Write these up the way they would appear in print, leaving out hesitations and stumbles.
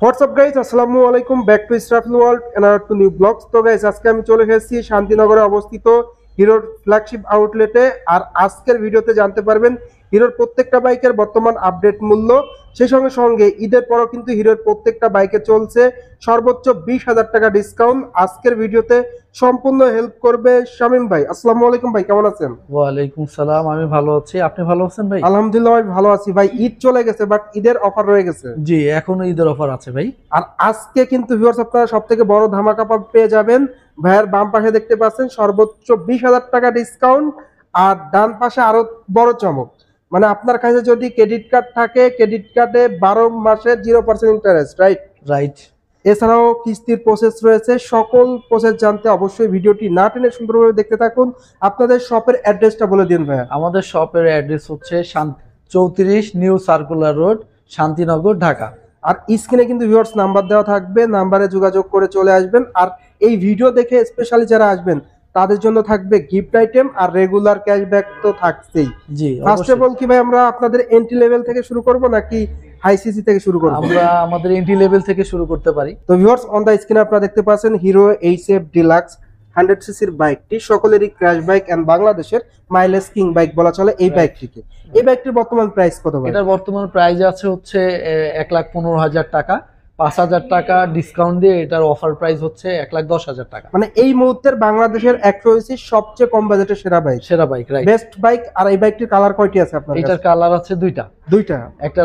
WhatsApp guys, আসসালামু আলাইকুম, back to Israfil world and to new blogs. তো গাইজ, আজকে আমি চলে এসেছি শান্তিনগরে অবস্থিত হিরোর ফ্ল্যাগশিপ আউটলেটে। আর আজকের ভিডিওতে জানতে পারবেন হিরোর প্রত্যেকটা বাইকের বর্তমান আপডেট মূল্য। সেই সঙ্গে সঙ্গে ঈদের পরও কিন্তু হিরোর প্রত্যেকটা বাইকে চলছে সর্বোচ্চ 20,000 টাকা ডিসকাউন্ট। আজকের ভিডিওতে সম্পূর্ণ হেল্প করবে শামীম ভাই। আসসালামু আলাইকুম ভাই, কেমন আছেন? ওয়ালাইকুম সালাম, আমি ভালো আছি। আপনি ভালো আছেন ভাই? আলহামদুলিল্লাহ ভাই, ভালো আছি ভাই। ঈদ চলে গেছে, বাট ঈদের অফার রয়ে গেছে। জি, এখনো ঈদের অফার আছে ভাই। আর আজকে কিন্তু ভিউয়ার্স, আপনারা সব থেকে বড় ধামাকা পেয়ে যাবেন। ভাইয়ের বাম পাশে দেখতে পাচ্ছেন সর্বোচ্চ 20,000 টাকা ডিসকাউন্ট। আর ডান পাশে আরো বড় চমক, মানে আপনার কাছে যদি ক্রেডিট কার্ড থাকে, ক্রেডিট কার্ডে 12 মাসের 0% ইন্টারেস্ট, রাইট? রাইট। এছাড়াও কিস্তির প্রসেস রয়েছে। সকল প্রসেস জানতে অবশ্যই ভিডিওটি না টেনে সুন্দরভাবে দেখতে থাকুন। আপনাদের শপের অ্যাড্রেসটা বলে দিন ভাইয়া। আমাদের শপের অ্যাড্রেস হচ্ছে 34 new circular road, Shantinagar, Dhaka. আর স্ক্রিনে কিন্তু ভিউয়ার্স নাম্বার দেওয়া থাকবে, নাম্বারে যোগাযোগ করে চলে আসবেন। আর এই ভিডিও দেখে স্পেশালি যারা আসবেন তাদের জন্য থাকবে গিফট আইটেম আর রেগুলার ক্যাশব্যাক তো থাকছেই। জি, ফার্স্ট অফ অল কি ভাই আমরা আপনাদের এন্ট্রি লেভেল থেকে শুরু করব নাকি হাই সিসি থেকে শুরু করব? আমরা আমাদের এন্ট্রি লেভেল থেকে শুরু করতে পারি। তো ভিউয়ার্স, অন দা স্ক্রিনে আপনারা দেখতে পাচ্ছেন হিরো এইচএফ ডিলাক্স 100 সিসির বাইকটি, সকলেরই ক্র্যাশ বাইক এন্ড বাংলাদেশের মাইলেজ কিং বাইক বলা চলে এই বাইকটিকে। এই বাইকটির বর্তমান প্রাইস কত ভাই? এটার বর্তমান প্রাইস আছে হচ্ছে 1,15,000 টাকা। 5,000 টাকা ডিসকাউন্ট দিয়ে এটার অফার প্রাইস হচ্ছে 1,10,000 টাকা। মানে এই মুহূর্তের বাংলাদেশের 180 সবচেয়ে কম বাজেটের সেরা বাইক, রাইট, বেস্ট বাইক। আর এই বাইকটির কালার কয়টি আছে আপনার কাছে? এটার কালার আছে দুইটা। একটা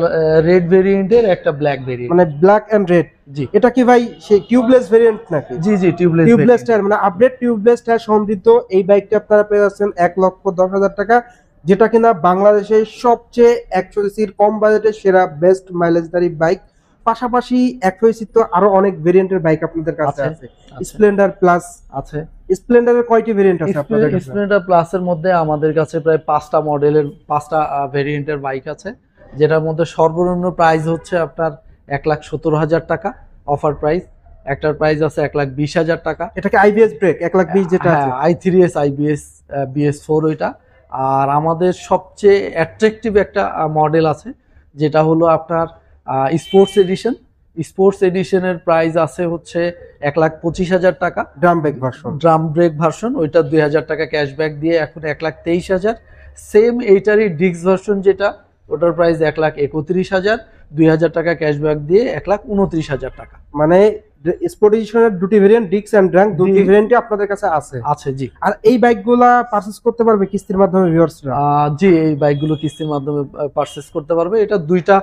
রেড ভেরিয়েন্টের, একটা ব্ল্যাক ভেরিয়েন্ট। মানে ব্ল্যাক এন্ড রেড। জি। এটা কি ভাই সেই টিউবলেস ভেরিয়েন্ট নাকি? জি জি, টিউবলেস টায়ার, মানে আপডেট টিউবলেস টায়ার সমৃদ্ধ এই বাইকটি আপনারা পেয়ে যাচ্ছেন 1,10,000 টাকা, যেটা কিনা বাংলাদেশের সবচেয়ে 100 সিসির কম বাজেটের সেরা বেস্ট মাইলেজদারি বাইক। পাশাপাশি 100 সিসির তো আরো অনেক ভেরিয়েন্টের বাইক আপনাদের কাছে আছে। স্প্লেন্ডার প্লাস আছে। স্প্লেন্ডারের কয়টি ভেরিয়েন্ট আছে আপনাদের কাছে? স্প্লেন্ডার প্লাসের মধ্যে আমাদের কাছে প্রায় 5টা মডেলের 5টা ভেরিয়েন্টের বাইক আছে, যেটার মধ্যে সর্বনিম্ন প্রাইস হচ্ছে আপনার 1,17,000 টাকা অফার প্রাইস। একটার প্রাইস আছে 1,20,000 টাকা। এটাকে আইবিএস ব্রেক 1,20,000 যেটা আছে? i3s আইবিএস BS4 ওইটা। আর আমাদের সবচেয়ে অ্যাট্রাকটিভ একটা মডেল আছে, যেটা হলো আপনার স্পোর্টস এডিশন। স্পোর্টস এডিশনের প্রাইস আছে হচ্ছে 1,25,000 টাকা। ড্রাম ব্রেক ভার্সন ওইটা 2,000 টাকা ক্যাশব্যাক দিয়ে এখন 1,23,000। সেম এইটারই ডিস্ক ভার্সন যেটা, ওটার প্রাইস 1,31,000, 2,000 টাকা ক্যাশব্যাক দিয়ে 1,29,000 টাকা। মানে স্পোর্ট এডিশনের দুটি ভেরিয়েন্ট, ডিস্ক এন্ড ড্রাঙ্ক, দুটি ভেরিয়েন্টই আপনাদের কাছে আছে। জি। আর এই বাইকগুলা পারচেজ করতে পারবে কিস্তির মাধ্যমে ভিউয়ার্সরা? জি, এই বাইকগুলো কিস্তির মাধ্যমে পারচেজ করতে পারবে। এটা দুইটা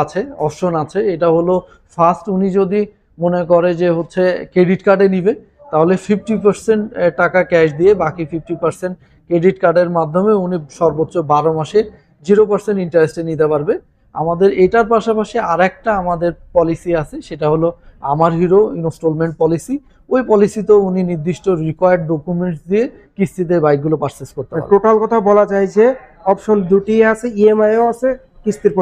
আছে, অপশন আছে। এটা হলো ফার্স্ট, উনি যদি মনে করে যে হচ্ছে ক্রেডিট কার্ডে নিবে, তাহলে 50% টাকা ক্যাশ দিয়ে বাকি 50% ক্রেডিট কার্ডের মাধ্যমে উনি সর্বোচ্চ 12 মাসে 0% ইন্টারেস্টে নিতে পারবে। আমাদের এটার পাশাপাশি আরেকটা আমাদের পলিসি আছে, সেটা হলো আমার হিরো ইনস্টলমেন্ট পলিসি। ওই পলিসিতেও উনি নির্দিষ্ট রিকোয়ার্ড ডকুমেন্টস দিয়ে কিস্তিতে বাইকগুলো পারচেজ করতে পারবে। টোটাল কথা বলা যায় যে অপশন দুটি আছে, ইএমআইও আছে, কিস্তির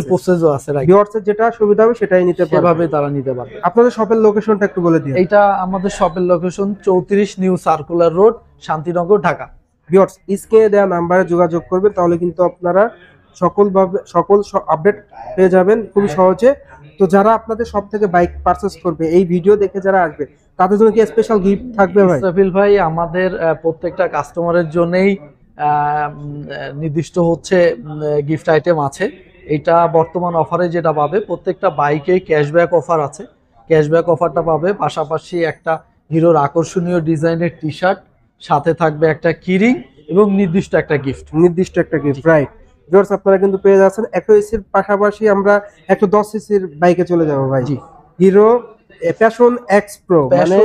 প্রসেসও আছে। ভিউয়ার্সের যেটা সুবিধা হবে সেটাই নিতে পারবে, সেভাবে তারা নিতে পারবে। আপনাদের শপের লোকেশনটা একটু বলে দিন। এটা আমাদের শপের location 34 new circular road, Shantinagar, Dhaka. Viewers, স্ক্রিনে দেওয়া নাম্বারে যোগাযোগ করবেন, তাহলে কিন্তু আপনারা সকল আপডেট পেয়ে যাবেন খুবই সহজে। তো যারা আপনাদের সব থেকে বাইক পারচেজ করবে, এই ভিডিও দেখে যারা আসবে, তাদের জন্য কি স্পেশাল গিফট থাকবে ভাই? ইসরাফিল ভাই, আমাদের প্রত্যেকটা কাস্টমারের জন্যই নির্দিষ্ট হচ্ছে গিফট আইটেম আছে। এটা বর্তমান অফারে যেটা পাবে, প্রত্যেকটা বাইকে ক্যাশব্যাক অফার আছে। ক্যাশব্যাক অফারটা পাবে, পাশাপাশি একটা হিরোর আকর্ষণীয় ডিজাইনের টি শার্ট, সাথে থাকবে একটা কিরিং এবং নির্দিষ্ট একটা গিফট। রাইট। ভিউয়ার্স, আপনারা কিন্তু পেয়ে যাচ্ছেন 100 সিসির পাশাপাশি আমরা 110 সিসির বাইকে চলে যাব ভাই। জি, হিরো প্যাশন এক্স প্রো, মানে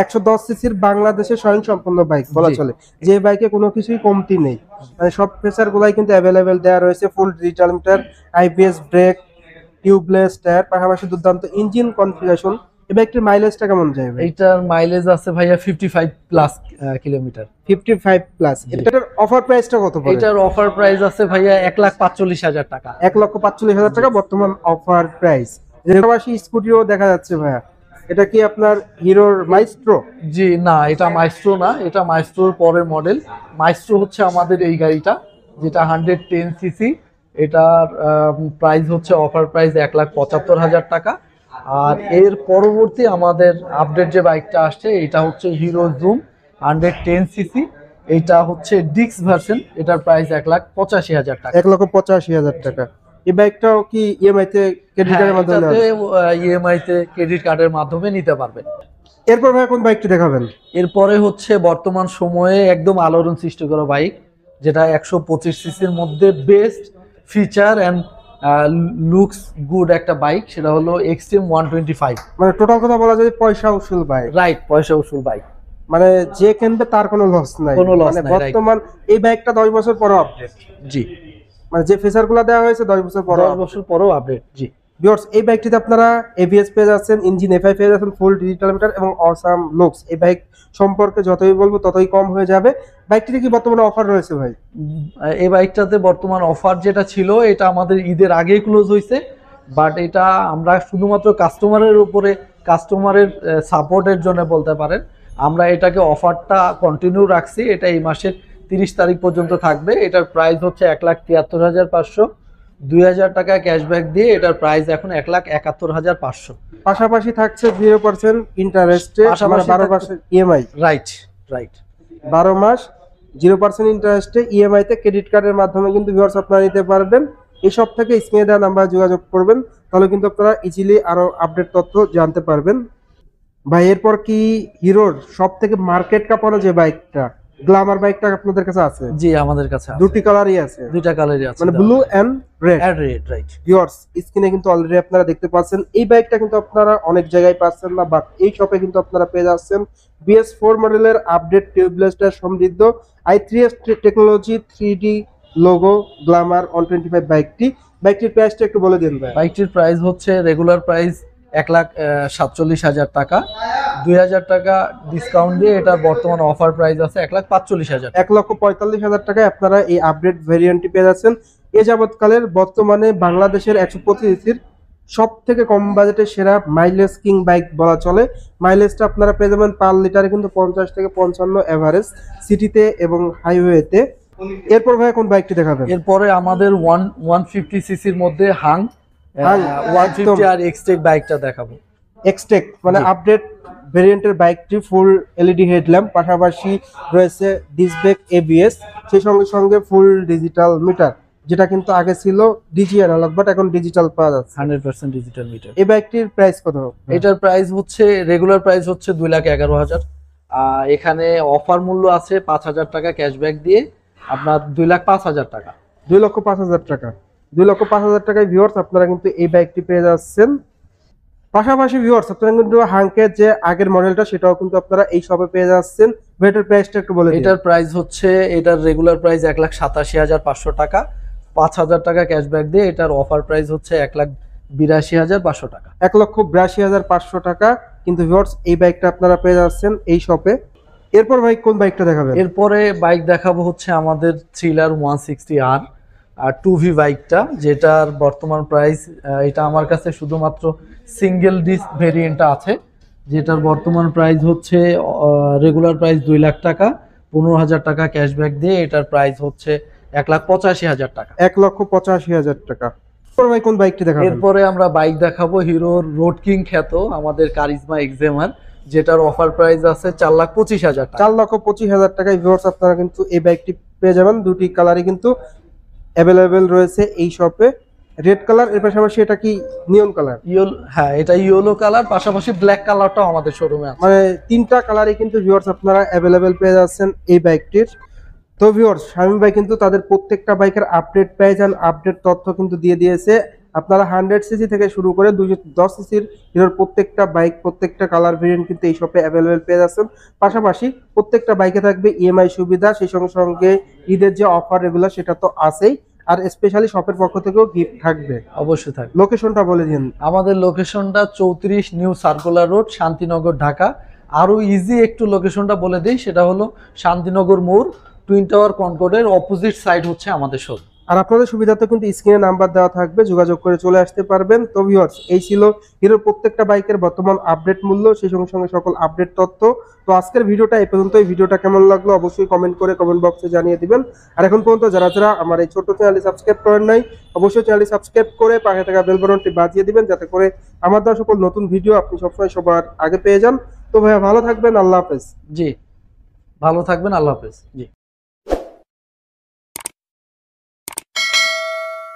110 সিসির বাংলাদেশের স্বয়ংসম্পূর্ণ বাইক বলা চলে, যে বাইকে কোনো কিছুই কমতি নেই। মানে সব ফিচার গুলাই কিন্তু অ্যাভেলেবেল দেওয়া রয়েছে। Full digital meter, IPS brake, tubeless tyre, পাশাপাশি দুর্দান্ত ইঞ্জিন কনফিগারেশন। এই বাইকটির মাইলেজটা কেমন যায় ভাই? এইটার মাইলেজ আছে ভাইয়া 55 প্লাস কিলোমিটার। 55 প্লাস। এটার অফার প্রাইসটা কত পড়ে? এটার অফার প্রাইস আছে ভাইয়া 1,45,000 টাকা। 1,45,000 টাকা বর্তমান অফার প্রাইস। পাশাপাশি স্কুটিও দেখা যাচ্ছে ভাইয়া, এটা কি আপনার হিরোর মাইস্ট্রো? জি না, এটা মাইস্ট্রো না, এটা মাইস্ট্রোর পরের মডেল। মাইস্ট্রো হচ্ছে আমাদের এই গাড়িটা, যেটা 110 সিসি। এটার প্রাইস হচ্ছে অফার প্রাইস 1,75,000 টাকা। আর এর পরবর্তী আমাদের আপডেট যে বাইকটা আসছে এটা হচ্ছে হিরো জুম 110cc। এটা হচ্ছে ডিক্স ভার্সন, এটার প্রাইস 1,85,000 টাকা। 1,85,000 টাকা। এই বাইকটাও কি ইএমআই তে ক্রেডিট কার্ডের মাধ্যমে ইএমআই তে ক্রেডিট কার্ডের মাধ্যমে নিতে পারবেন। এরপর ভাই কোন বাইকটি দেখাবেন? এরপরে হচ্ছে বর্তমান সময়ে একদম আলোড়ন সৃষ্টি করা বাইক, যেটা 125cc-র মধ্যে best feature and looks good একটা বাইক, সেটা হলো এক্সট্রিম 125। মানে টোটাল কথা বলা যায় পয়সা উসুল বাইক। রাইট, পয়সা উসুল বাইক। মানে যে কিনবে তার কোনো লস নাই, কোনো লস মানে নাই। বর্তমান এই বাইকটা 10 বছর পরে আপডেট। জি, মানে যে ফিচারগুলো দেওয়া হয়েছে 10 বছর পরে, 10 বছর পরেও আপডেট। জি ভিউয়ার্স, এই বাইকটিতে আপনারা এবিএস পেয়ে যাচ্ছেন, ইঞ্জিন এফআই পেয়ে যাচ্ছেন, ফুল ডিজিটাল মিটার এবং অসাম লুকস। এই বাইক সম্পর্কে যতই বলবো ততই কম হয়ে যাবে। বাইকটিতে কি বর্তমানে অফার রয়েছে ভাই? এই বাইকটাতে বর্তমান অফার যেটা ছিল এটা আমাদের ঈদের আগেই ক্লোজ হয়েছে, বাট এটা আমরা শুধুমাত্র কাস্টমারের উপরে, কাস্টমারের সাপোর্টের জন্য বলতে পারেন, আমরা এটাকে অফারটা কন্টিনিউ রাখছি। এটা এই মাসের 30 তারিখ পর্যন্ত থাকবে। এটার প্রাইস হচ্ছে 1,73,500, 2,000 টাকা ক্যাশব্যাক দিয়ে এটার প্রাইস এখন 1,71,500। পাশাপাশি থাকছে 0% ইন্টারেস্টে, 12 মাসের ইএমআই। রাইট রাইট, 12 মাস 0% ইন্টারেস্টে ইএমআই তে ক্রেডিট কার্ডের মাধ্যমে কিন্তু ভিউয়ার্স আপনারা নিতে পারবেন। এই সব থেকে স্ক্রিনে দেওয়া নাম্বারে যোগাযোগ করবেন, তাহলে কিন্তু আপনারা ইজিলি আরো আপডেট তথ্য জানতে পারবেন। ভাই এরপর কি হিরোর সব থেকে মার্কেট কাঁপানো যে বাইকটা, গ্ল্যামার বাইকটা আপনাদের কাছে আছে? জি আমাদের কাছে আছে। দুটি কালারই আছে, দুইটা কালারই আছে, মানে blue and red. Right viewers, স্ক্রিনে কিন্তু অলরেডি আপনারা দেখতে পাচ্ছেন। এই বাইকটা কিন্তু আপনারা অনেক জায়গায় পাচ্ছেন না, বাট এই শপে কিন্তু আপনারা পেয়ে যাচ্ছেন BS4 মডেলের আপডেট টিউবলেসটা সমৃদ্ধ i3S technology 3D logo Glamour 125 বাইকটির প্রাইসটা একটু বলে দিন ভাই। বাইকটির প্রাইস হচ্ছে রেগুলার প্রাইস 1,47,000 টাকা, 2,000 টাকা ডিসকাউন্ট দিয়ে এটা বর্তমান অফার প্রাইস আছে 1,45,000। 1,45,000 টাকায় আপনারা এই আপডেট ভেরিয়েন্টটি পেয়ে যাচ্ছেন। এ যাবৎকালের বর্তমানে বাংলাদেশের 125cc-র সব থেকে কম বাজেটের সেরা মাইলেজ কিং বাইক বলা চলে। মাইলেজটা আপনারা পেয়ে যাবেন পার লিটারে কিন্তু 50 থেকে 55 এভারেজ সিটিতে এবং হাইওয়েতে। এরপর ভাই কোন বাইকটি দেখাবেন? এরপরে আমাদের 150cc-র মধ্যে হাং 150 আর এক্সটেক বাইকটা দেখাবো। এক্সটেক মানে আপডেট ভেরিয়েন্টের বাইকটি ফুল এলইডি হেডল্যাম্প, পাশাপাশি রয়েছে ডিস্ক ব্রেক, এবিএস, সেই সঙ্গে সঙ্গে ফুল ডিজিটাল মিটার, যেটা কিন্তু আগে ছিল ডিজি অ্যানালগ, বাট এখন ডিজিটাল পাওয়া যাচ্ছে, 100% ডিজিটাল মিটার। এই বাইকটির প্রাইস কত? এটার প্রাইস হচ্ছে রেগুলার প্রাইস হচ্ছে 2,11,000। এখানে অফার মূল্য আছে 5,000 টাকা ক্যাশব্যাক দিয়ে আপনার 2,05,000 টাকা। 2,05,000 টাকা। 2,05,000 টাকায় ভিউয়ার্স আপনারা কিন্তু এই বাইকটি পেয়ে যাচ্ছেন। পাশাপাশি ভিউয়ার্স আপনারা কিন্তু হাঙ্কের যে আগের মডেলটা সেটাও কিন্তু আপনারা এই শপে পেয়ে যাচ্ছেন। এটার প্রাইসটা একটু বলে দিন। এটার প্রাইস হচ্ছে, এটার রেগুলার প্রাইস 1,87,500 টাকা, 5,000 টাকা ক্যাশব্যাক দিয়ে এটার অফার প্রাইস হচ্ছে 1,82,500 টাকা। 1,82,500 টাকা কিন্তু ভিউয়ার্স এই বাইকটা আপনারা পেয়ে যাচ্ছেন এই শপে। এরপর ভাই কোন বাইকটা দেখাবেন? এরপরে বাইক দেখাবো হচ্ছে আমাদের থ্রিলার 160R আর 2V বাইকটা, যেটার বর্তমান প্রাইস, এটা আমার কাছে শুধুমাত্র সিঙ্গেল ডিস্ক ভেরিয়েন্টটা আছে, যেটার বর্তমান প্রাইস হচ্ছে রেগুলার প্রাইস 2 লাখ টাকা, 15,000 টাকা ক্যাশব্যাক দিয়ে এটার প্রাইস হচ্ছে 1,85,000 টাকা। 1,85,000 টাকা। এরপর ভাই কোন বাইকটি দেখাবেন? এরপরে আমরা বাইক দেখাবো হিরোর রোড কিং খ্যাত আমাদের কারিজমা এক্সেমার, যেটার অফার প্রাইস আছে 4,25,000 টাকা। 4,25,000 টাকায় ভিউয়ার্স আপনারা কিন্তু এই বাইকটি পেয়ে যাবেন। দুটি কালারই কিন্তু অ্যাভেলেবেল রয়েছে এই শপে, রেড কালার, এর পাশাপাশি এটা কি নিয়ন কালার? হ্যাঁ, এটা ইয়েলো কালার, পাশাপাশি ব্ল্যাক কালারটাও আমাদের শোরুমে আছে। মানে তিনটা কালারই কিন্তু ভিউয়ার্স আপনারা অ্যাভেলেবেল পেয়ে যাচ্ছেন এই বাইকটির। তো ভিউয়ার্স, শামীম ভাই কিন্তু তাদের প্রত্যেকটা বাইকের আপডেট পেয়ে যান, আপডেট তথ্য কিন্তু দিয়ে দিয়েছে। আপনারা 100cc থেকে শুরু করে 210cc-র হিরোর প্রত্যেকটা বাইক, প্রত্যেকটা কালার ভেরিয়েন্ট কিন্তু এই শপে অ্যাভেলেবেল পেয়ে যাচ্ছেন। পাশাপাশি প্রত্যেকটা বাইকে থাকবে ইএমআই সুবিধা, সেই সঙ্গে সঙ্গে ঈদের যে অফার এগুলো সেটা তো আছেই, আর স্পেশালি শপের পক্ষ থেকেও গিফট থাকবে। অবশ্যই থাকবে। লোকেশনটা বলে দিন। আমাদের লোকেশনটা 34 new circular road, Shantinagar, Dhaka. আরো ইজি একটু লোকেশনটা বলে দিই, সেটা হলো শান্তিনগর মোড়, টুইন টাওয়ার কনকর্ডের অপোজিট সাইড হচ্ছে আমাদের শোরুম। আর আপনাদের সুবিধাতে কিন্তু স্ক্রিনে নাম্বার দেওয়া থাকবে, যোগাযোগ করে চলে আসতে পারবেন। তো ভিউয়ার্স, এই ছিল হিরোর প্রত্যেকটা বাইকের বর্তমান আপডেট মূল্য, সেই সঙ্গে সঙ্গে সকল আপডেট তথ্য। তো আজকের ভিডিওটা এই পর্যন্তই। ভিডিওটা কেমন লাগলো অবশ্যই কমেন্ট করে কমেন্ট বক্সে জানিয়ে দিবেন। আর এখন পর্যন্ত যারা যারা আমার এই ছোট্ট চ্যানেলটি সাবস্ক্রাইব করেন নাই, অবশ্যই চ্যানেলটি সাবস্ক্রাইব করে পাশে থাকা বেল বাটনটি বাজিয়ে দিবেন, যাতে করে আমার দেওয়া সকল নতুন ভিডিও আপনি সবসময় সবার আগে পেয়ে যান। তো ভাইয়া ভালো থাকবেন, আল্লাহ হাফেজ। জি, ভালো থাকবেন, আল্লাহ হাফেজ। জি।